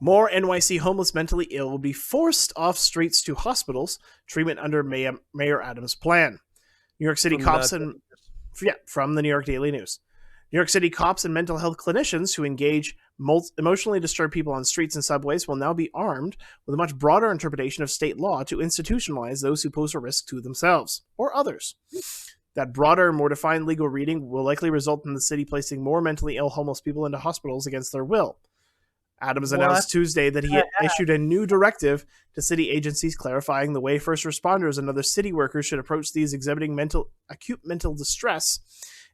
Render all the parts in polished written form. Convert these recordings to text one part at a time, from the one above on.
More NYC homeless mentally ill will be forced off streets to hospitals, treatment under Mayor Adams' plan. New York City cops from the New York Daily News. New York City cops and mental health clinicians who engage emotionally disturbed people on streets and subways will now be armed with a much broader interpretation of state law to institutionalize those who pose a risk to themselves or others. That broader, more defined legal reading will likely result in the city placing more mentally ill homeless people into hospitals against their will. Adams announced Tuesday that he had issued a new directive to city agencies clarifying the way first responders and other city workers should approach these exhibiting acute mental distress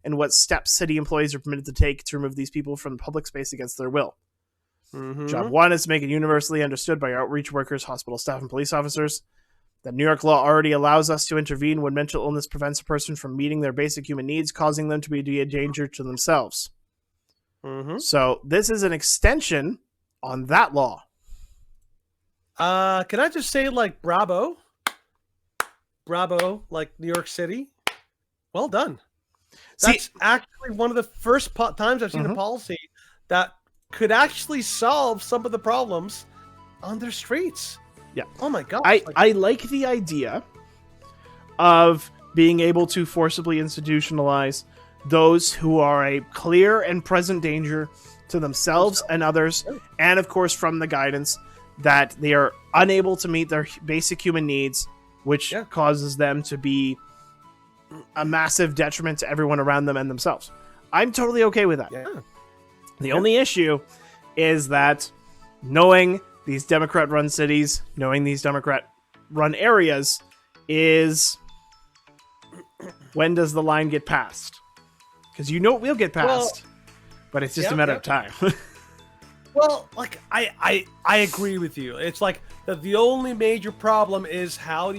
and what steps city employees are permitted to take to remove these people from public space against their will. Mm-hmm. Job 1 is to make it universally understood by outreach workers, hospital staff, and police officers that New York law already allows us to intervene when mental illness prevents a person from meeting their basic human needs, causing them to be a danger to themselves. Mm-hmm. So this is an extension on that law. Can I just say, like, bravo, like New York City, well done. That's actually one of the first times I've seen a policy that could actually solve some of the problems on their streets. Yeah. Oh my God. I like the idea of being able to forcibly institutionalize those who are a clear and present danger to themselves and others, and of course from the guidance that they are unable to meet their basic human needs, which causes them to be a massive detriment to everyone around them and themselves. I'm totally okay with that. Yeah. The only issue is that knowing these Democrat-run cities, knowing these Democrat-run areas, is when does the line get passed? Because it will get passed. But it's just a matter of time. Well, like, I agree with you. It's like the only major problem is how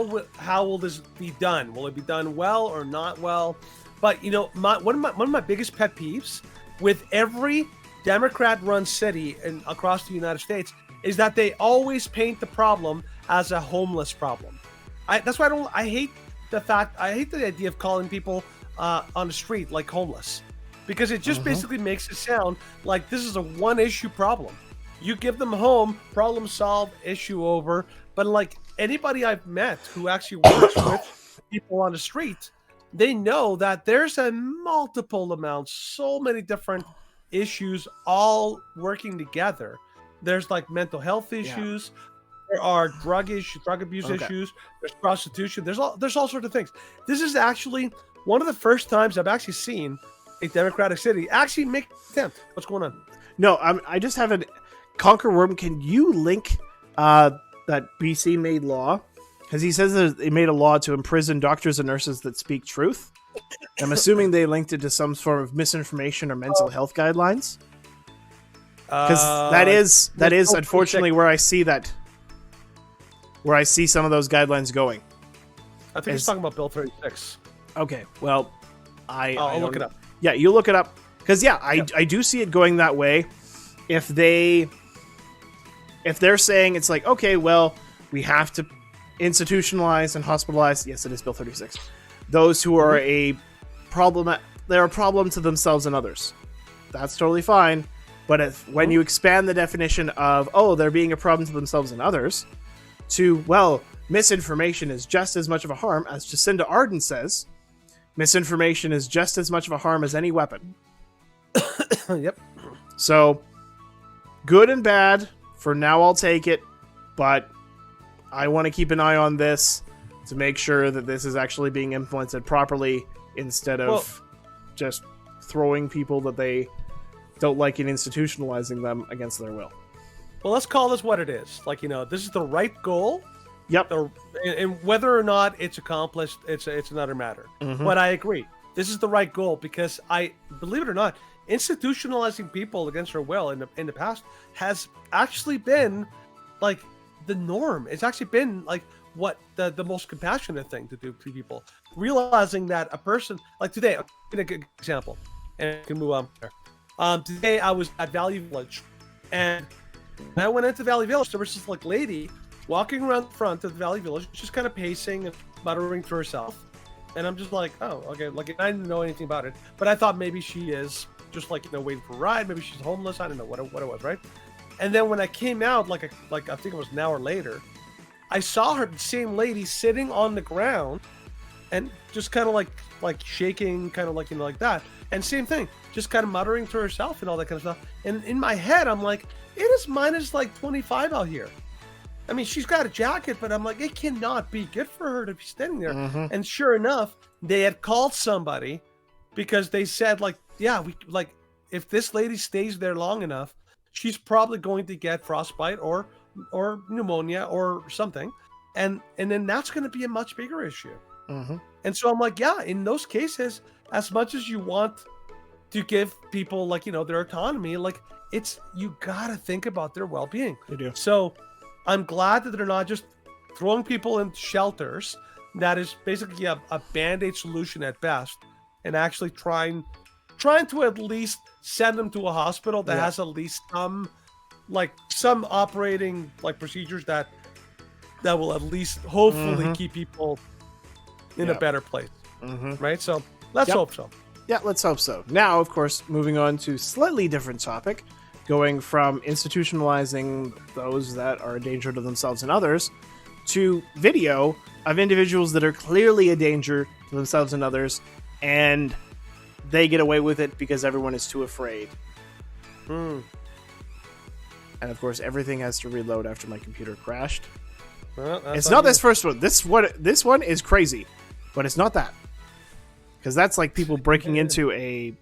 will this be done? Will it be done well or not well? But you know, one of my biggest pet peeves with every Democrat-run city across the United States is that they always paint the problem as a homeless problem. That's why I hate the idea of calling people on the street like homeless. Because it just basically makes it sound like this is a one-issue problem. You give them a home, problem solved, issue over. But like anybody I've met who actually works with people on the street, they know that there's a multiple amounts, so many different issues all working together. There's like mental health issues. There are drug abuse issues. There's prostitution. There's all sorts of things. This is actually one of the first times I've actually seen a Democratic city actually make an attempt. What's going on? No, I just have a Conquer Worm. Can you link that BC made law? Because he says that they made a law to imprison doctors and nurses that speak truth. I'm assuming they linked it to some sort of misinformation or mental health guidelines. Because that is unfortunately where I see some of those guidelines going. I think he's talking about Bill 36. Okay, well, I'll look it up. Yeah, you look it up. Because, I do see it going that way. If they're saying it's like, okay, well, we have to institutionalize and hospitalize. Yes, it is Bill 36. Those who are they're a problem to themselves and others. That's totally fine. But when you expand the definition of, they're being a problem to themselves and others, to, well, misinformation is just as much of a harm, as Jacinda Ardern says, misinformation is just as much of a harm as any weapon. Yep. So, good and bad. For now, I'll take it. But I want to keep an eye on this to make sure that this is actually being implemented properly instead of just throwing people that they don't like and institutionalizing them against their will. Well, let's call this what it is. Like, this is the right goal. Yep. And whether or not it's accomplished, it's another matter. Mm-hmm. But I agree. This is the right goal because believe it or not, institutionalizing people against their will in the past has actually been like the norm. It's actually been like what the most compassionate thing to do to people. Realizing that a person, like today, I'll give you a good example, and I can move on there. Today I was at Valley Village, and when I went into Valley Village, there was this like lady walking around the front of the Valley Village, just kind of pacing and muttering to herself. And I'm just like, oh, okay. Like, I didn't know anything about it, but I thought maybe she is just like, waiting for a ride. Maybe she's homeless. I don't know what it was, right? And then when I came out, like I think it was an hour later, I saw her, the same lady, sitting on the ground, and just kind of like shaking, kind of like, you know, like that. And same thing, just kind of muttering to herself and all that kind of stuff. And in my head, I'm like, it is minus like 25 out here. I mean, she's got a jacket, but I'm like, it cannot be good for her to be standing there. And sure enough, they had called somebody because they said, like, yeah, we like, if this lady stays there long enough, she's probably going to get frostbite or pneumonia or something, and then that's going to be a much bigger issue. And so I'm like, yeah, in those cases, as much as you want to give people, like, you know, their autonomy, like, it's, you gotta think about their well-being. You do. So I'm glad that they're not just throwing people in shelters. That is basically a band-aid solution at best, and actually trying to at least send them to a hospital that has at least some operating like procedures that will at least hopefully keep people in a better place. Right? So let's hope so. Yeah, let's hope so. Now, of course, moving on to slightly different topic, going from institutionalizing those that are a danger to themselves and others to video of individuals that are clearly a danger to themselves and others, and they get away with it because everyone is too afraid. And of course, everything has to reload after my computer crashed. Well, it's not this first one. This one is crazy, but it's not that, because that's like people breaking into a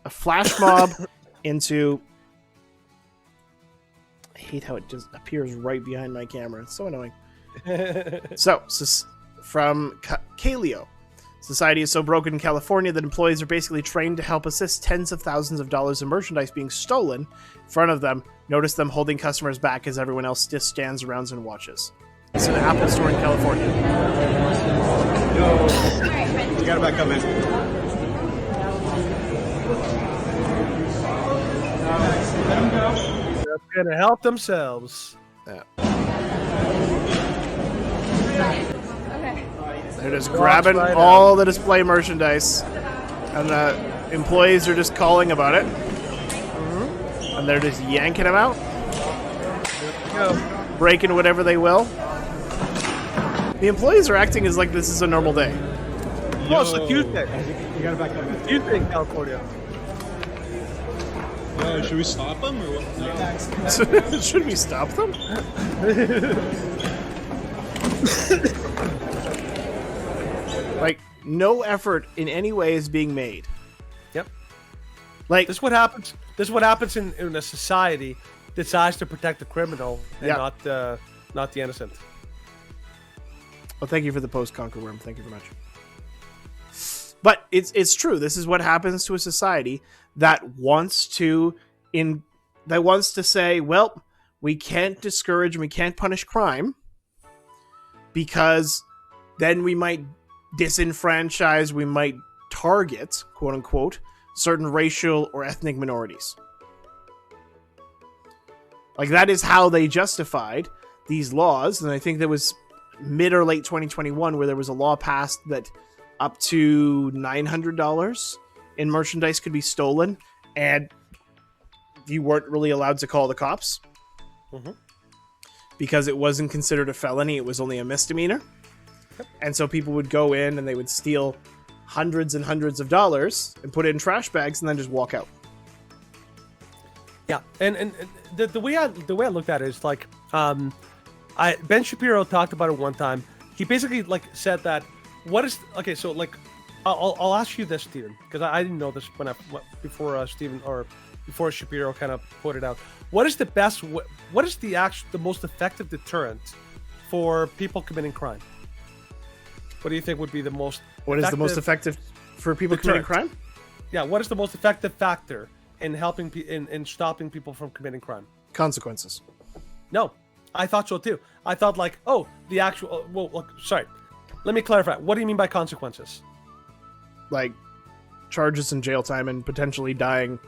flash mob into. I hate how it just appears right behind my camera. It's so annoying. So from Kaleo. Society is so broken in California that employees are basically trained to help assist tens of thousands of dollars of merchandise being stolen in front of them. Notice them holding customers back as everyone else just stands around and watches. It's an Apple store in California. Yo. You gotta back up, man. Let them go. They're gonna help themselves. Yeah. They're just grabbing all the display merchandise, and the employees are just calling about it. And they're just yanking them out, breaking whatever they will. The employees are acting as like this is a normal day. Oh, it's a Tuesday. You gotta back up, man. Tuesday in California. Yo, should we stop them or what? Should we stop them? Like, no effort in any way is being made. Yep. Like, This is what happens. This is what happens in a society that decides to protect the criminal and not the innocent. well, thank you for the post, Conquer Worm. Thank you very much. But it's true. This is what happens to a society that wants to say, well, we can't discourage and we can't punish crime because then we might disenfranchise, we might target, quote unquote, certain racial or ethnic minorities. Like, that is how they justified these laws. And I think there was mid or late 2021 where there was a law passed that up to $900 in merchandise could be stolen, and you weren't really allowed to call the cops because it wasn't considered a felony. It was only a misdemeanor. And so people would go in and they would steal hundreds and hundreds of dollars and put it in trash bags and then just walk out. Yeah, and the way I looked at it is like, Ben Shapiro talked about it one time. He basically like said that so like I'll ask you this, Steven, because I didn't know this before Steven or before Shapiro kind of put it out. What is the most effective deterrent for people committing crime? What do you think would be the most? What is the most effective for people committing crime? Yeah, what is the most effective factor in helping in stopping people from committing crime? Consequences. No, I thought so too. I thought like, oh, the actual. Well, look, sorry. Let me clarify. What do you mean by consequences? Like charges and jail time and potentially dying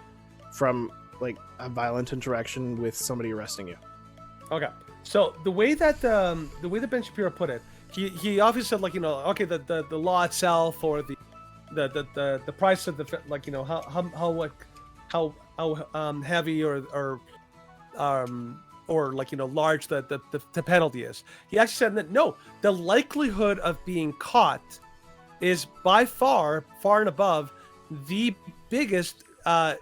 from like a violent interaction with somebody arresting you. Okay. So the way that Ben Shapiro put it, he obviously said, like, you know, okay, the law itself or the price of the, like, you know, how heavy or or like large the penalty is. He actually said that no, the likelihood of being caught is by far and above the biggest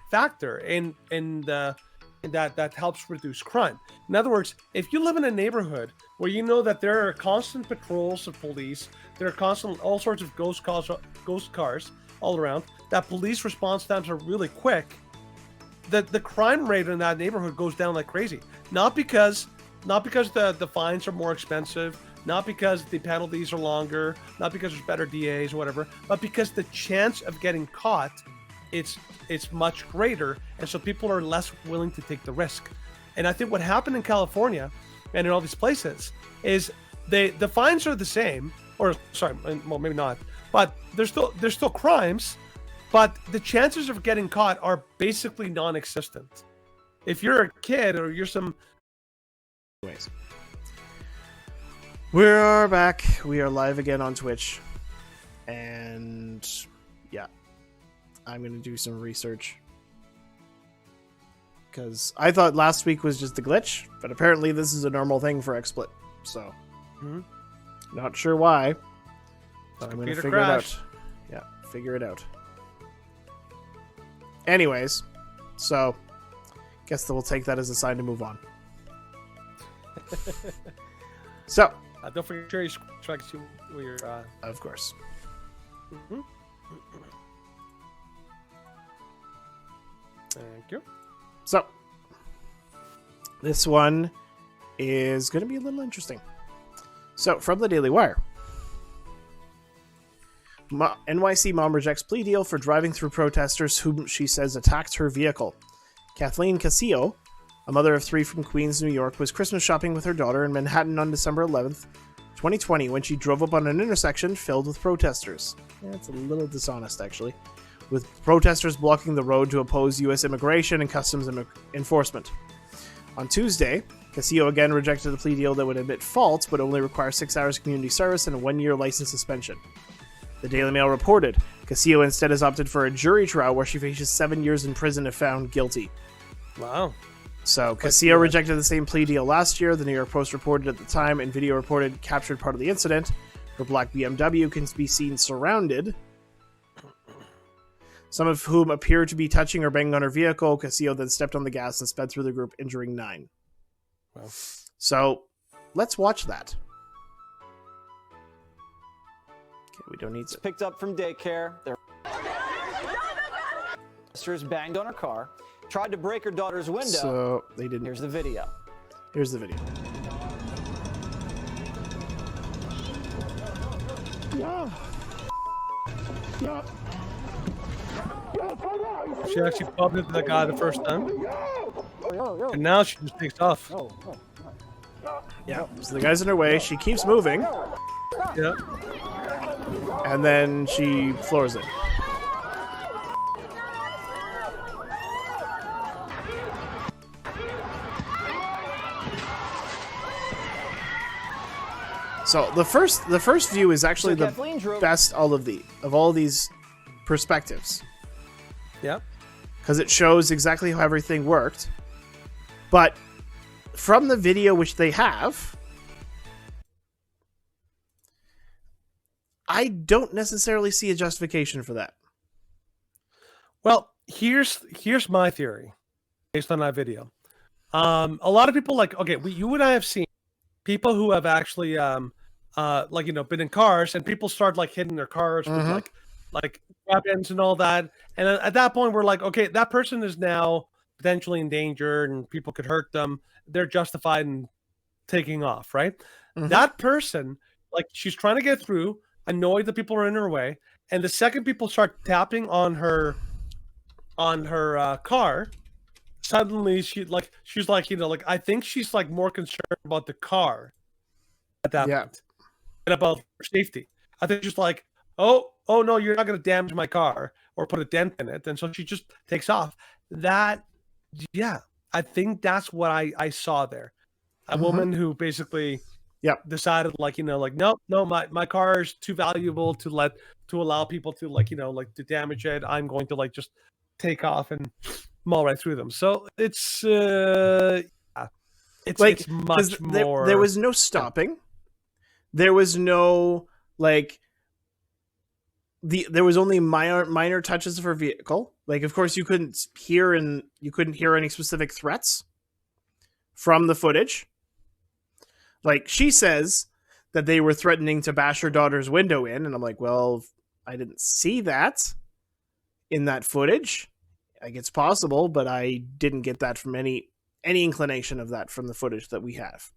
factor in that helps reduce crime. In other words, if you live in a neighborhood where you know that there are constant patrols of police, there are constant all sorts of ghost cars all around, that police response times are really quick, the crime rate in that neighborhood goes down like crazy. Not because the fines are more expensive, not because the penalties are longer, not because there's better DAs or whatever, but because the chance of getting caught, it's much greater, and so people are less willing to take the risk. And I think what happened in California and in all these places is the fines are the same, or sorry, well maybe not, but there's still crimes, but the chances of getting caught are basically non-existent. If you're a kid or you're some... Anyways. We're back. We are live again on Twitch. And yeah, I'm going to do some research. Because I thought last week was just a glitch, but apparently this is a normal thing for XSplit. So, not sure why. But I'm going to figure it out. Yeah, figure it out. Anyways, so guess that we'll take that as a sign to move on. So, don't forget to share your screen so I can see where you're... Of course. Thank you. So, this one is going to be a little interesting. So, from the Daily Wire. NYC mom rejects plea deal for driving through protesters whom she says attacked her vehicle. Kathleen Casillo, a mother of 3 from Queens, New York, was Christmas shopping with her daughter in Manhattan on December 11th, 2020, when she drove up on an intersection filled with protesters. Yeah, it's a little dishonest, actually. With protesters blocking the road to oppose U.S. immigration and customs enforcement. On Tuesday, Casillo again rejected a plea deal that would admit fault, but only require 6 hours community service and a 1-year license suspension. The Daily Mail reported, Casillo instead has opted for a jury trial where she faces 7 years in prison if found guilty. Wow. So, Casillo rejected the same plea deal last year. The New York Post reported at the time, and video reported captured part of the incident. Her black BMW can be seen surrounded, some of whom appear to be touching or banging on her vehicle. Casillo then stepped on the gas and sped through the group, injuring 9. Wow. So, let's watch that. Okay, we don't need to... Picked up from daycare. Their sisters banged on her car, tried to break her daughter's window. So, they didn't... Here's the video. Here's the video. She actually bumped into the guy the first time. And now she just takes off. Yeah, so the guy's in her way. She keeps moving. Yeah. And then she floors it. So the first view is actually the best of all these perspectives. Yeah. Because it shows exactly how everything worked. But from the video which they have, I don't necessarily see a justification for that. Well, here's my theory based on that video. A lot of people you and I have seen people who have actually been in cars, and people start hitting their cars with like weapons and all that. And at that point, we're like, okay, that person is now potentially in danger and people could hurt them. They're justified in taking off, right? That person, she's trying to get through, annoyed that people are in her way. And the second people start tapping on her car, suddenly she's I think she's more concerned about the car at that point and about her safety. I think she's oh no, you're not going to damage my car or put a dent in it. And so she just takes off. I think that's what I saw there. A woman who basically decided no, my car is too valuable to allow people to to damage it. I'm going to just take off and maul right through them. So it's It's much more. There was no stopping. There was no like. There was only minor touches of her vehicle. Like, of course, you couldn't hear any specific threats from the footage. Like, she says that they were threatening to bash her daughter's window in, and I'm like, well, I didn't see that in that footage. Like, it's possible, but I didn't get that from any inclination of that from the footage that we have.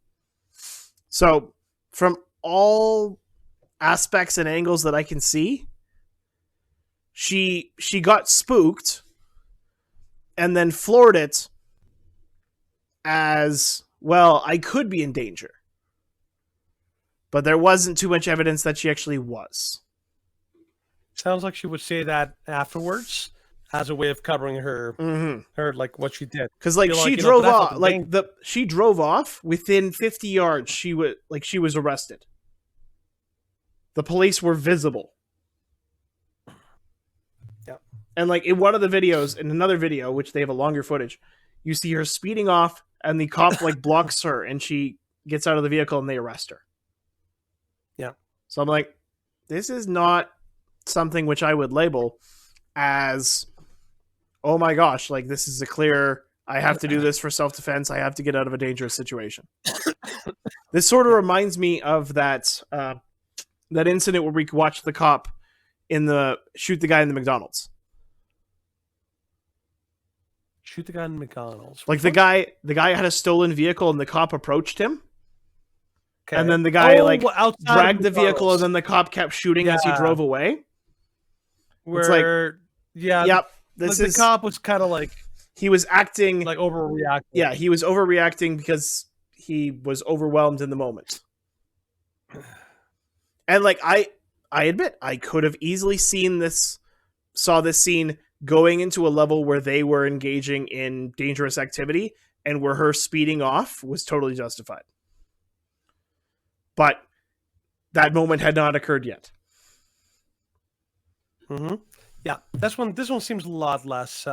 So, from all aspects and angles that I can see, she got spooked and then floored it as, well, I could be in danger. But there wasn't too much evidence that she actually was. Sounds like she would say that afterwards as a way of covering her, her like what she did. Because like You're she like, drove but I off, fucking like banged. she drove off within 50 yards. She was arrested. The police were visible. Yep. And like in one of the videos, in another video, which they have a longer footage, you see her speeding off, and the cop like blocks her, and she gets out of the vehicle, and they arrest her. Yeah. So I'm like, this is not something which I would label as, oh my gosh, like this is a clear, I have to do this for self-defense. I have to get out of a dangerous situation. This sort of reminds me of that that incident where we watched the cop shoot the guy in the McDonald's. Shoot the guy in McDonald's. Like the guy had a stolen vehicle, and the cop approached him. Okay. And then the guy outside dragged of the vehicle, McDonald's. and then the cop kept shooting as he Yeah. drove away. Where, yeah, Yep, like the cop was kind of like he was acting overreacting. Yeah, he was overreacting because he was overwhelmed in the moment. And like I admit, I could have easily saw this scene going into a level where they were engaging in dangerous activity, and where her speeding off was totally justified. But that moment had not occurred yet. Mm-hmm. Yeah, this one seems a lot less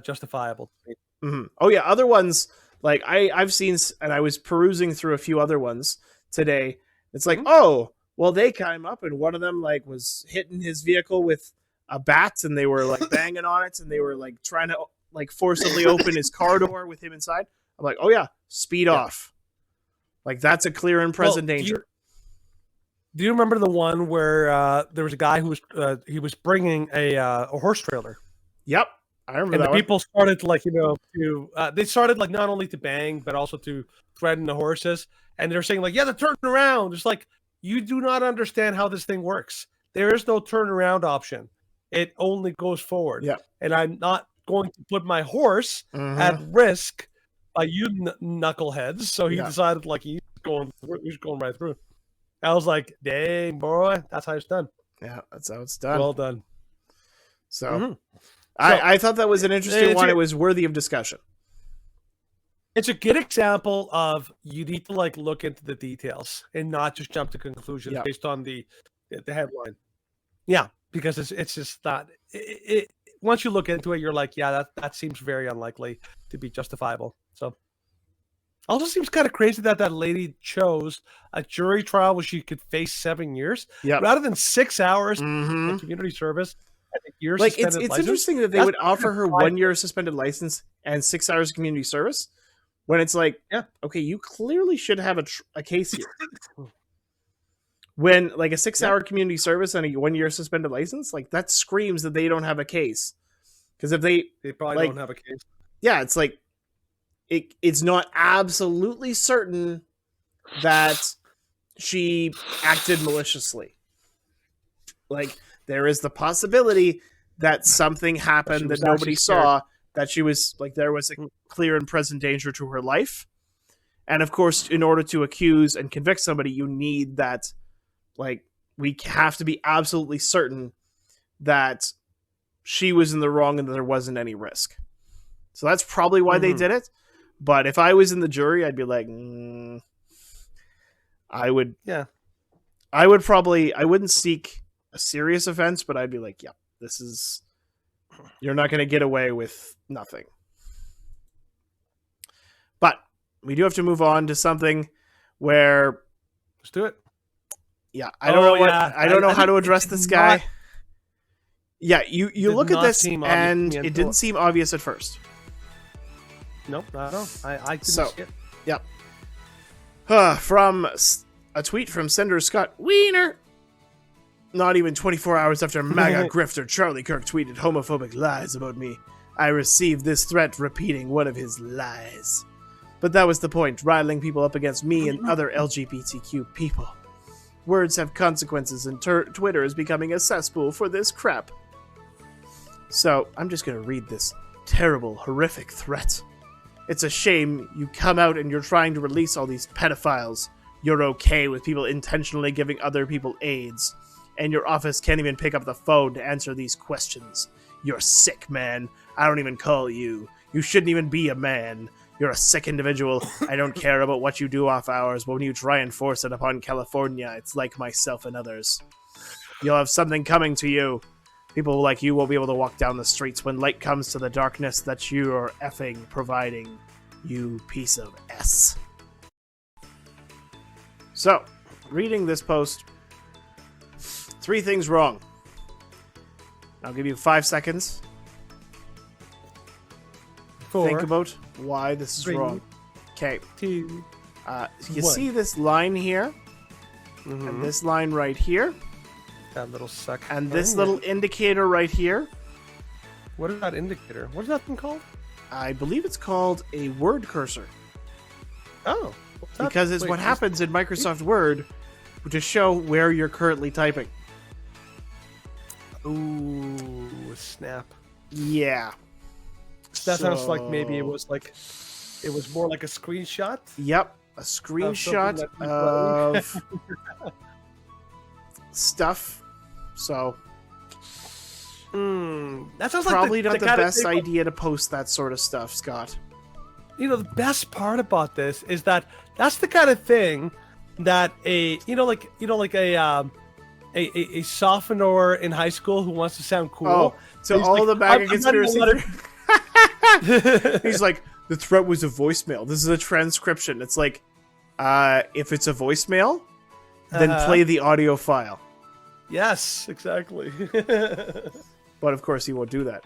justifiable to me. Mm-hmm. Oh yeah, other ones like I've seen, and I was perusing through a few other ones today. It's like, oh, well, they came up, and one of them like was hitting his vehicle with a bat, and they were like banging on it, and they were like trying to like forcibly open his car door with him inside. I'm like, oh yeah, speed off. Like that's a clear and present danger. Do you remember the one where there was a guy who was bringing a horse trailer? Yep, I remember And that the one. people started they started like not only to bang but also to threaten the horses, and they're saying like, yeah, they're turning around. It's like, you do not understand how this thing works. There is no turnaround option. It only goes forward. Yeah. And I'm not going to put my horse Mhm. at risk by you knuckleheads. So he Yeah. decided like he's going right through. I was like, dang, boy, that's how it's done. Yeah, that's how it's done. Well done. So, Mhm. I thought that was an interesting one. a- It was worthy of discussion. It's a good example of you need to like look into the details and not just jump to conclusions Yeah. based on the headline. Yeah, because it's just not. Once you look into it, you're like, yeah, that seems very unlikely to be justifiable. So, also seems kind of crazy that lady chose a jury trial where she could face 7 years Yep. rather than 6 hours Mhm. of community service. And a year Like suspended it's license. interesting that they That's would offer her fine. 1 year suspended license and 6 hours of community service, when it's like, Yeah. okay, you clearly should have a case here. When like a 6-hour community service and a 1 year suspended license, like that screams that they don't have a case. Because if they, They probably like- don't have a case. yeah, it's like it's not absolutely certain that she acted maliciously. Like there is the possibility that something happened was that nobody actually scared. saw, that she was like there was a clear and present danger to her life. And of course, in order to accuse and convict somebody, you need that, like, we have to be absolutely certain that she was in the wrong and that there wasn't any risk. So that's probably why they Mhm. did it. But if I was in the jury, I'd be like, I would wouldn't seek a serious offense, but I'd be like, yeah, you're not going to get away with nothing. But we do have to move on to something where, Let's do it. yeah, I don't know what yeah. I don't know how to address it this did guy. not- Yeah, you did look at not this seem obvious to and me it until- didn't seem obvious at first. Nope, not at all. I didn't So- see it. Yep. From a tweet from Senator Scott Wiener. Not even 24 hours after MAGA grifter Charlie Kirk tweeted homophobic lies about me, I received this threat repeating one of his lies. But that was the point, riling people up against me and other LGBTQ people. Words have consequences, and Twitter is becoming a cesspool for this crap. So, I'm just going to read this terrible, horrific threat. It's a shame you come out and you're trying to release all these pedophiles. You're okay with people intentionally giving other people AIDS. And your office can't even pick up the phone to answer these questions. You're sick, man. I don't even call you. You shouldn't even be a man. You're a sick individual. I don't care about what you do off hours, but when you try and force it upon California, it's like myself and others. You'll have something coming to you. People like you won't be able to walk down the streets when light comes to the darkness that you are effing providing, you piece of S. So, reading this post, 3 things wrong. I'll give you 5 seconds. 4, Think about why this is 3, wrong. Okay. 2, You 1. see this line here, and this line right here, That little suck. and this little indicator right here. What is that indicator? What is that thing called? I believe it's called a word cursor. Oh. what's that? Because it's Wait, what happens in Microsoft Word to show where you're currently typing. Ooh, snap. Yeah. That sounds like maybe it was more like a screenshot. Yep. A screenshot that you of stuff. So That sounds probably like not the kind of best thing- idea to post that sort of stuff, Scott. You know, the best part about this is that that's the kind of thing that a sophomore in high school who wants to sound cool. Oh, so he's all like, the MAGA I'm not conspiracy. gonna He's like, the threat was a voicemail. This is a transcription. It's like, if it's a voicemail, then play the audio file. Yes, exactly. But of course, he won't do that.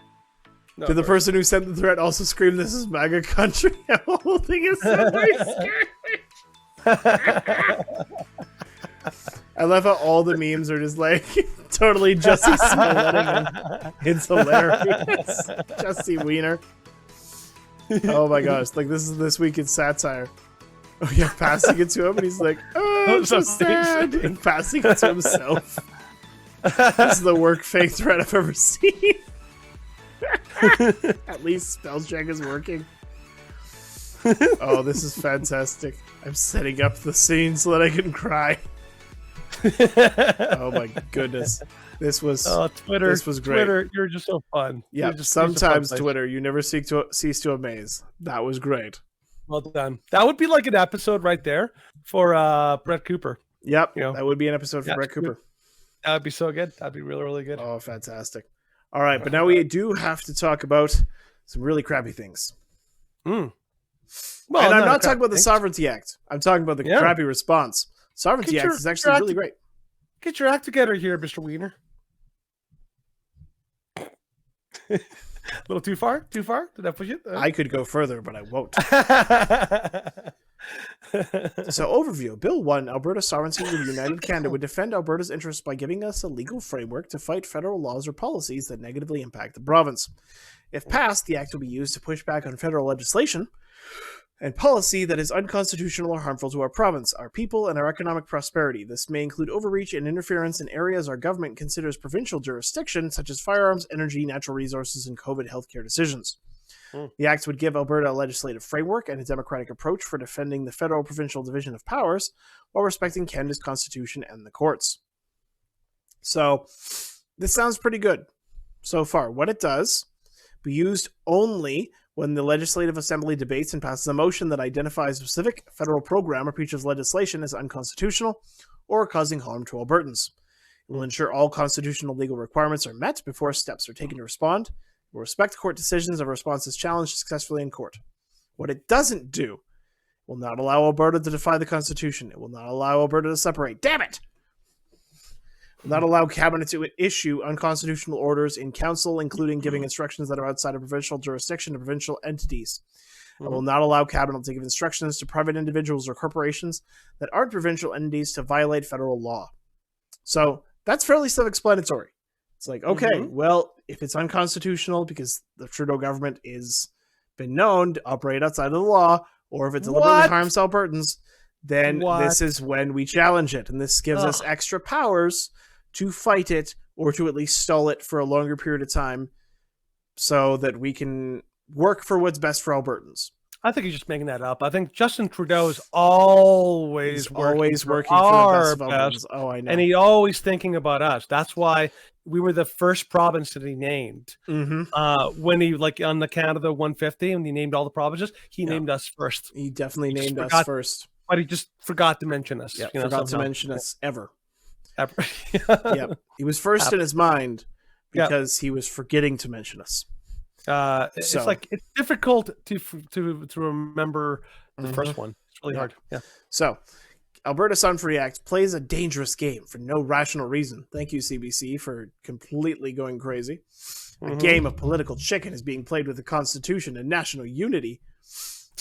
No, Did the of course. person who sent the threat also scream, "This is MAGA country"? The whole thing is so very scary. I love how all the memes are just like totally Jussie Smollett. It's hilarious. Jussie Wiener. Oh my gosh! Like this is this week in satire. Oh yeah, passing it to him, and he's like, "Oh, I'm so That's sad," amazing. and passing it to himself. This is the work fake threat I've ever seen. At least spell check is working. Oh, this is fantastic. I'm setting up the scene so that I can cry. Oh my goodness. This was Twitter. This was great. Twitter, you're just so fun. yeah, You're just a fun sometimes place. Twitter, you never cease to amaze. That was great. Well done. That would be like an episode right there for Brett Cooper. Yep, You know, that would be an episode for yeah, Brett Cooper. That would be so good. That'd be really, really good. Oh, fantastic. All right, but now we do have to talk about some really crappy things. Well, and I'm a not talking crap about the thing. Sovereignty Act. I'm talking about the Yeah. crappy response. Sovereignty Get Act your- is get actually your really act- great. Get your act together here, Mr. Wiener. A little too far? Too far? Did I push it? I could go further, but I won't. So, overview. Bill 1, Alberta Sovereignty with United Canada would defend Alberta's interests by giving us a legal framework to fight federal laws or policies that negatively impact the province. If passed, the act will be used to push back on federal legislation and policy that is unconstitutional or harmful to our province, our people, and our economic prosperity. This may include overreach and interference in areas our government considers provincial jurisdiction, such as firearms, energy, natural resources, and COVID healthcare decisions. The Act would give Alberta a legislative framework and a democratic approach for defending the federal-provincial division of powers while respecting Canada's constitution and the courts. So, this sounds pretty good so far. What it does, be used only when the Legislative Assembly debates and passes a motion that identifies a specific federal program or piece of legislation as unconstitutional or causing harm to Albertans. It will ensure all constitutional legal requirements are met before steps are taken to respond. It will respect court decisions if a response is challenged successfully in court. What it doesn't do will not allow Alberta to defy the Constitution. It will not allow Alberta to separate. Damn it! Will not allow Cabinet to issue unconstitutional orders in council, including giving instructions that are outside of provincial jurisdiction to provincial entities. It will not allow Cabinet to give instructions to private individuals or corporations that aren't provincial entities to violate federal law. So that's fairly self-explanatory. It's like, okay, well, if it's unconstitutional because the Trudeau government is been known to operate outside of the law, or if it deliberately harms Albertans, then this is when we challenge it. And this gives us extra powers to fight it, or to at least stall it for a longer period of time, so that we can work for what's best for Albertans. I think he's just making that up. I think Justin Trudeau is always working for the best of Albertans. Oh, I know. And he's always thinking about us. That's why we were the first province that he named. When he, like, on the Canada 150, and he named all the provinces, he named us first. He definitely named us first. But he just forgot to mention us. Yeah, forgot to mention us ever. Yep. He was first in his mind because he was forgetting to mention us. It's like, it's difficult to remember the first one. It's really hard. Yeah. So, Alberta Sun Free Act plays a dangerous game for no rational reason. Thank you, CBC, for completely going crazy. A game of political chicken is being played with the Constitution and national unity.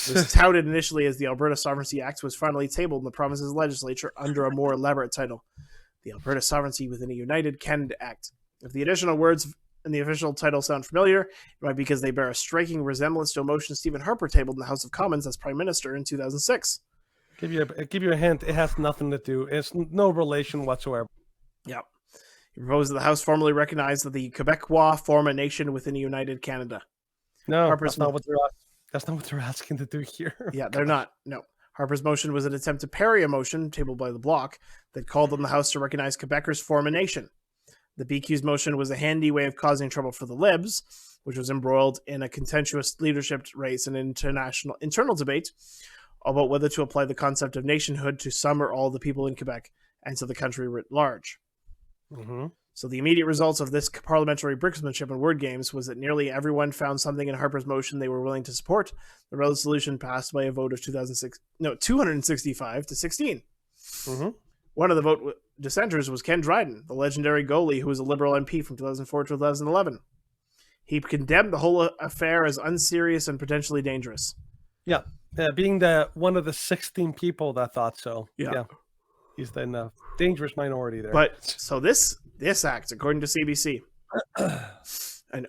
It was touted initially as the Alberta Sovereignty Act, was finally tabled in the province's legislature under a more elaborate title, the Alberta Sovereignty within a United Canada Act. If the additional words in the official title sound familiar, it might be because they bear a striking resemblance to a motion Stephen Harper tabled in the House of Commons as Prime Minister in 2006. Give you a hint. It has nothing to do. It's no relation whatsoever. Yeah. He proposed that the House formally recognize that the Quebecois form a nation within a united Canada. No, that's not what they're asking to do here. Yeah, they're not. No. Harper's motion was an attempt to parry a motion tabled by the Bloc that called on the House to recognize Quebecers form a nation. The BQ's motion was a handy way of causing trouble for the Libs, which was embroiled in a contentious leadership race and internal debate about whether to apply the concept of nationhood to some or all the people in Quebec and to the country writ large. So the immediate results of this parliamentary bricksmanship and word games was that nearly everyone found something in Harper's motion they were willing to support. The resolution passed by a vote of 265 to 16. One of the vote dissenters was Ken Dryden, the legendary goalie who was a Liberal MP from 2004 to 2011. He condemned the whole affair as unserious and potentially dangerous. Yeah, being one of the 16 people that thought so. Yeah. He's in a dangerous minority there. But so this act, according to CBC, and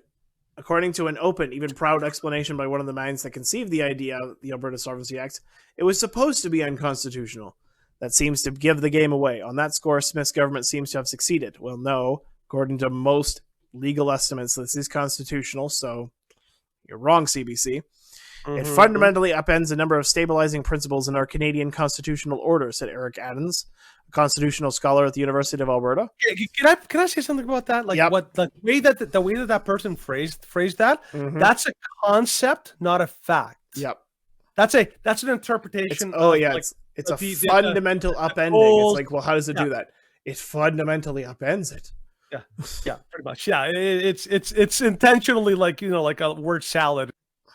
according to an open, even proud explanation by one of the minds that conceived the idea of the Alberta Sovereignty Act, it was supposed to be unconstitutional. That seems to give the game away. On that score, Smith's government seems to have succeeded. Well, no. According to most legal estimates, this is constitutional, so you're wrong, CBC. It fundamentally upends a number of stabilizing principles in our Canadian constitutional order, said Eric Adams, a constitutional scholar at the University of Alberta. Can I say something about that? Like, what the way that person phrased that, that's a concept, not a fact. Yep. That's an interpretation. It's a fundamental upending. It's like, well, how does it do that? It fundamentally upends it. Yeah, pretty much. Yeah, it's intentionally like a word salad.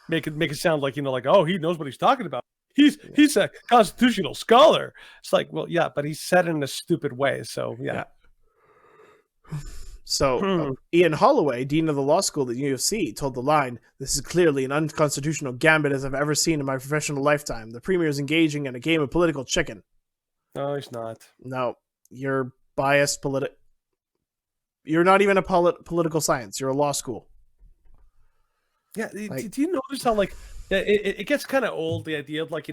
Make it sound like oh, he knows what he's talking about. He's a constitutional scholar. It's like, well, yeah, but he said it in a stupid way. So yeah. So Ian Holloway, dean of the law school at U of C, told The Line, "This is clearly an unconstitutional gambit as I've ever seen in my professional lifetime. The premier is engaging in a game of political chicken." No, he's not. No, you're biased. You're not even a political science. You're a law school. Yeah, do you notice how it gets kind of old, the idea of well,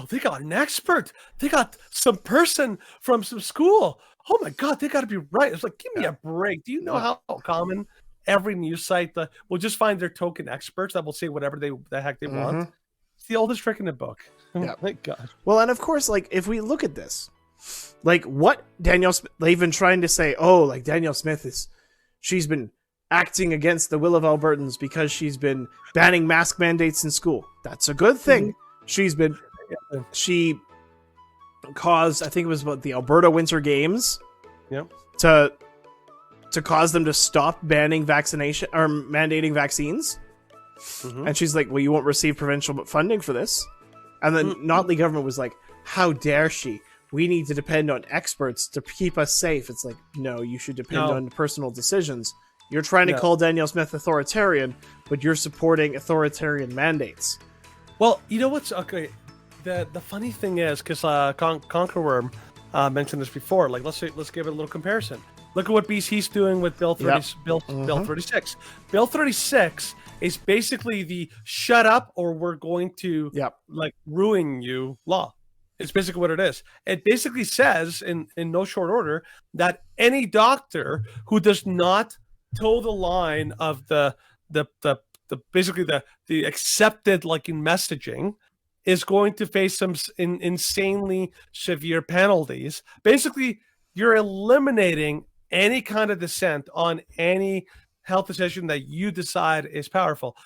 they got an expert, they got some person from some school. Oh my God, they got to be right. It's like, give me a break. Do you know how common every news site will just find their token experts that will say whatever the heck they want? It's the oldest trick in the book. Oh my God. Well, and of course, if we look at this, what Danielle Smith, they've been trying to say, Danielle Smith she's been acting against the will of Albertans because she's been banning mask mandates in school. That's a good thing. She caused, I think it was about the Alberta Winter Games, to cause them to stop banning vaccination or mandating vaccines. And she's like, well, you won't receive provincial funding for this. And the Notley government was like, how dare she? We need to depend on experts to keep us safe. It's like, no, you should depend on personal decisions. You're trying to call Danielle Smith authoritarian, but you're supporting authoritarian mandates. Well, you know what's okay? The funny thing is, because Conqueror mentioned this before. Like, let's give it a little comparison. Look at what BC's doing with Bill 36. Bill 36 is basically the shut up or we're going to like ruin you law. It's basically what it is. It basically says in no short order that any doctor who does not toe the line of the basically the accepted like in messaging is going to face some insanely severe penalties. Basically, you're eliminating any kind of dissent on any health decision that you decide is powerful.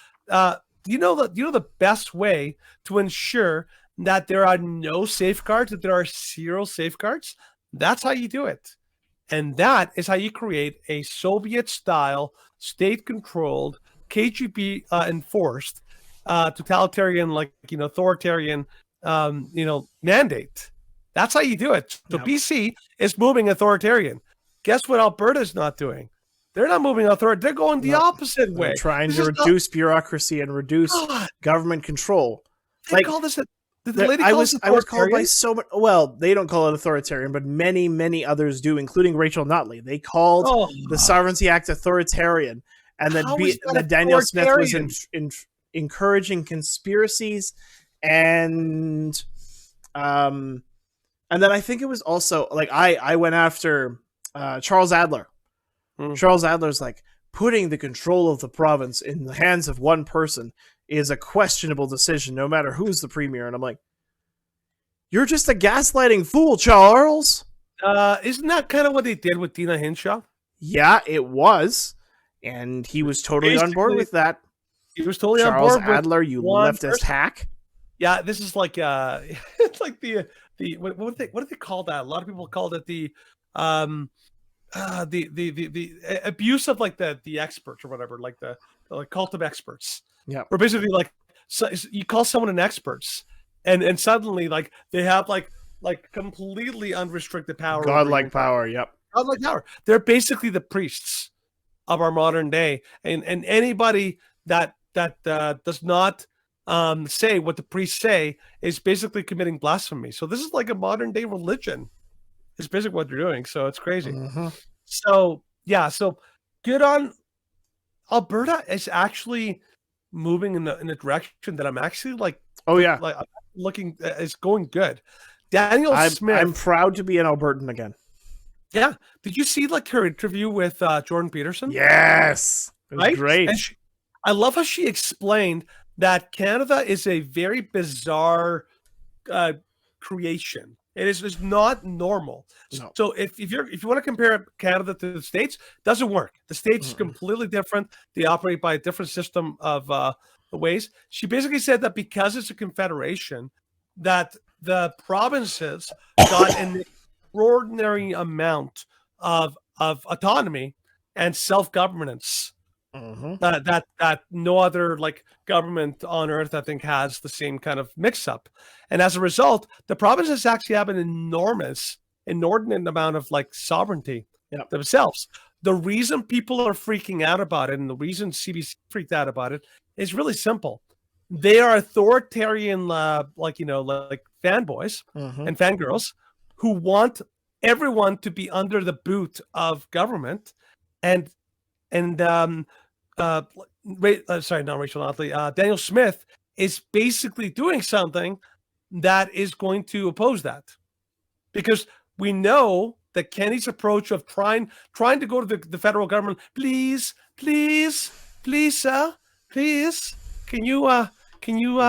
You know the best way to ensure that there are no safeguards, that there are zero safeguards? That's how you do it. And that is how you create a Soviet-style, state-controlled, KGB enforced, totalitarian, like, authoritarian, mandate. That's how you do it. So BC is moving authoritarian. Guess what Alberta's not doing? They're not moving authoritarian. They're going the opposite way. They're trying to reduce bureaucracy and reduce government control. They call this I was called by so much. Well, they don't call it authoritarian, but many others do, including Rachel Notley. They called the Sovereignty Act authoritarian, and then Danielle Smith was encouraging conspiracies, and then I think it was also like I went after Charles Adler. Charles Adler's like, putting the control of the province in the hands of one person is a questionable decision, no matter who's the premier. And I'm like, you're just a gaslighting fool, Charles. Isn't that kind of what they did with Dina Hinshaw? Yeah, it was. And he was totally on board with that. He was totally Charles on board Adler, you leftist hack. Yeah, this is like it's like the what do they call that? A lot of people called it the abuse of like the experts or whatever, like the cult of experts. Yeah, where basically like you call someone an expert, and suddenly like they have like completely unrestricted power, godlike power. Yep, godlike power. They're basically the priests of our modern day, and anybody that does not say what the priests say is basically committing blasphemy. So this is like a modern day religion. It's basically what they're doing. So it's crazy. So yeah, so good on Alberta is actually moving in a direction that I'm actually like. Oh yeah, like looking is going good. Danielle Smith. I'm proud to be an Albertan again. Yeah. Did you see like her interview with Jordan Peterson? Yes, it was great. And I love how she explained that Canada is a very bizarre creation. It is not normal. No. So if you want to compare Canada to the States, it doesn't work. The States is completely different. They operate by a different system of ways. She basically said that because it's a confederation, that the provinces got an extraordinary amount of autonomy and self-governance. That no other like government on earth I think has the same kind of mix-up, and as a result, the provinces actually have an inordinate amount of like sovereignty themselves. The reason people are freaking out about it, and the reason CBC freaked out about it, is really simple. They are authoritarian, like fanboys and fangirls who want everyone to be under the boot of government, and sorry, not Rachel Notley. Danielle Smith is basically doing something that is going to oppose that, because we know that Kenny's approach of trying to go to the federal government, please, sir, please, can you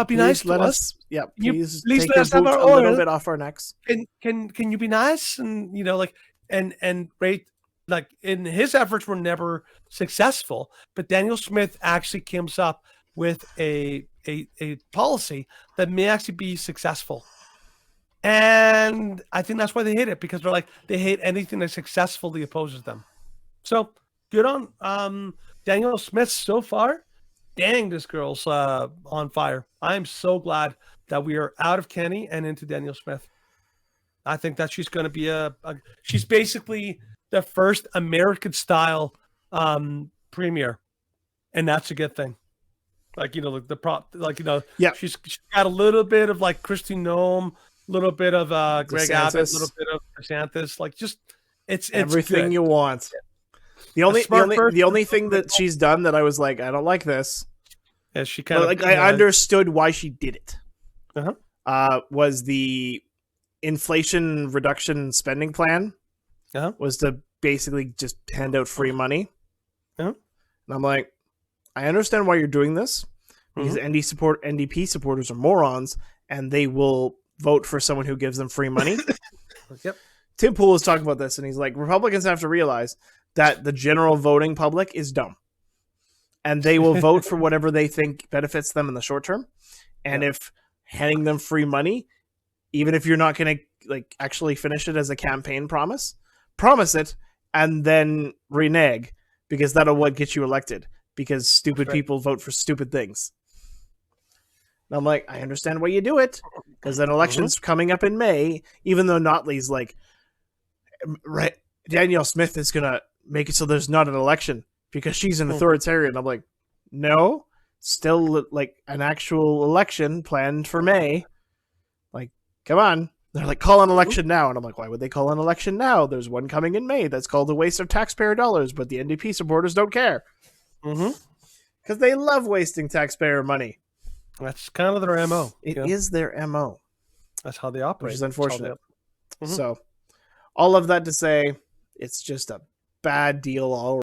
be nice to us? Yeah, please take your boot a little bit off our necks. Can you be nice, and rate. Like, in his efforts were never successful, but Danielle Smith actually comes up with a policy that may actually be successful. And I think that's why they hate it, because they hate anything that successfully opposes them. So good on Danielle Smith so far. Dang, this girl's on fire. I'm so glad that we are out of Kenny and into Danielle Smith. I think that she's going to be she's basically the first American style premier, and that's a good thing. Like, you know, the prop, like, you know, Yeah. she's got a little bit of like Kristi Noem, a little bit of Greg DeSantis. Abbott, a little bit of DeSantis, like just it's Everything good. you want. The only smart person. thing that she's done that I was like, I don't like this. Yeah, she kind But of like I understood why she did it. Uh-huh. Was the inflation reduction spending plan was to basically just hand out free money. Uh-huh. And I'm like, I understand why you're doing this because NDP supporters are morons and they will vote for someone who gives them free money. Yep. Tim Pool was talking about this and he's like, Republicans have to realize that the general voting public is dumb and they will vote for whatever they think benefits them in the short term. And if handing them free money, even if you're not going to like actually finish it as a campaign promise it and then renege because that'll what gets you elected because stupid people vote for stupid things. And I'm like, I understand why you do it because an election's coming up in May, even though Notley's like, right, Danielle Smith is going to make it so there's not an election because she's an authoritarian. I'm like, no, still like an actual election planned for May. Like, come on. They're like, call an election now. And I'm like, why would they call an election now? There's one coming in May that's called a waste of taxpayer dollars, but the NDP supporters don't care. Because they love wasting taxpayer money. That's kind of their MO. It is their MO. That's how they operate. Which is unfortunate. So, all of that to say, it's just a bad deal all